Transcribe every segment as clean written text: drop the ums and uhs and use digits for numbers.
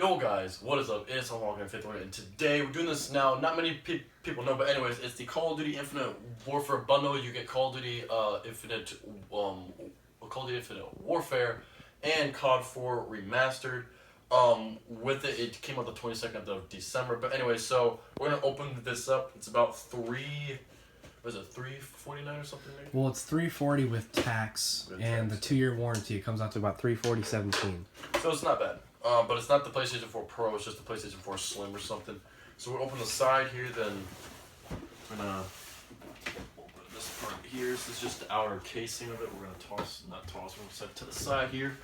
Yo guys, what is up? It's Tomahawk 51, and today we're doing this now. Not many people know, but anyways, it's the Call of Duty Infinite Warfare bundle. You get Call of Duty Infinite Warfare and COD 4 Remastered. With it, it came out the 22nd of December. But anyway, so we're gonna open this up. It's about $349 or something? Maybe? Well, it's $340 with tax and the 2-year warranty. It comes out to about $340.17. So it's not bad. But it's not the PlayStation 4 Pro, it's just the PlayStation 4 Slim or something. So we'll open the side here, then we're gonna open this part here. This is just the outer casing of it. We're gonna we're gonna set it to the side here.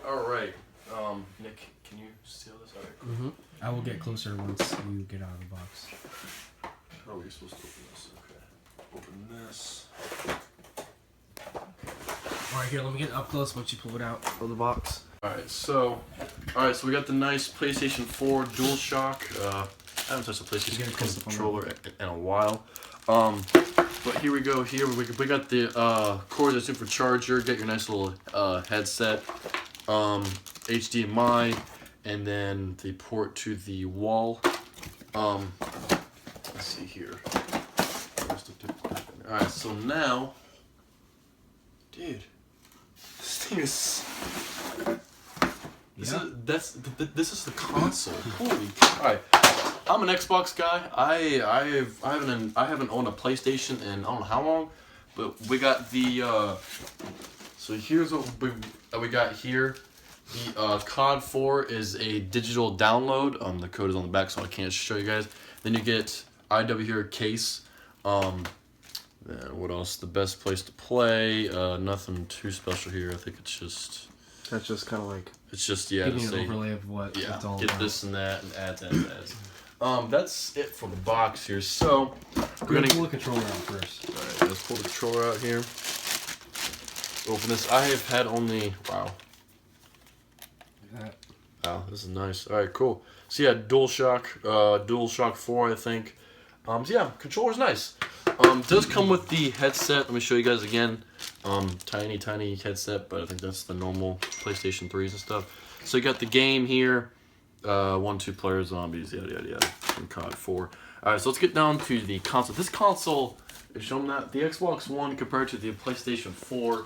Alright, Nick, can you steal this? Alright, cool. I will get closer once you get out of the box. How are we supposed to open this? Okay. Open this. Alright, here, let me get up close once you pull it out of the box. Alright, so we got the nice PlayStation 4 DualShock. I haven't touched a PlayStation controller in a while. But here we go. Here we got the cord that's in for charger. Get your nice little headset, HDMI, and then the port to the wall. Let's see here. Alright, so now, dude, this thing is. This is the console. Holy! Alright, I'm an Xbox guy. I haven't owned a PlayStation in I don't know how long, but we got the. So here's what we got here. The COD 4 is a digital download. The code is on the back, so I can't show you guys. Then you get IW here case. Then what else? The best place to play. Nothing too special here. I think it's just. That's just kind of like. It's just an overlay of what it's all get about. this and that and add that and add. That's it for the box here. So we're gonna pull the controller out first. All right, let's pull the controller out here. Open this. I have had only wow. Wow, this is nice. All right, cool. So yeah, DualShock 4, I think. So yeah, controller's nice. Does come with the headset. Let me show you guys again. Tiny headset, but I think that's the normal PlayStation 3s and stuff. So you got the game here. 1-2 player zombies, yada from COD 4. Alright, so let's get down to the console. This console is showing that the Xbox One compared to the PlayStation 4,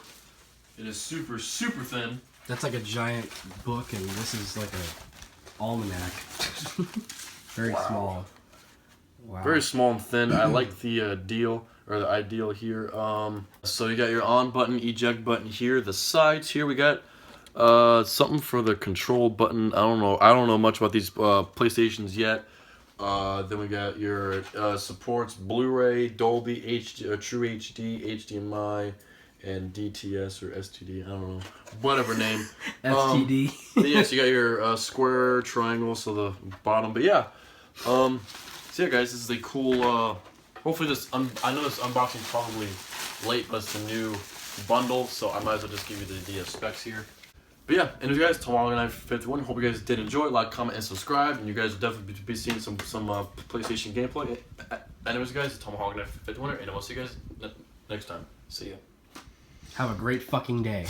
it is super thin. That's like a giant book, and this is like a almanac. Very small. Wow. Very small and thin. I like the the ideal here. So you got your on button, eject button here. The sides here we got something for the control button. I don't know much about these PlayStations yet. Then we got your supports Blu-ray, Dolby, True HD, HDMI, and DTS or STD. I don't know, whatever name. STD. Yes, you got your square, triangle, so the bottom. But yeah. So yeah, guys, this is a cool. Hopefully, I know this unboxing is probably late, but it's a new bundle, so I might as well just give you the specs here. But yeah, anyways, guys, Tomahawk 51. Hope you guys did enjoy. Like, comment, and subscribe, and you guys will definitely be seeing some PlayStation gameplay. Anyways, guys, Tomahawk 51, and I'll see you guys next time. See ya. Have a great fucking day.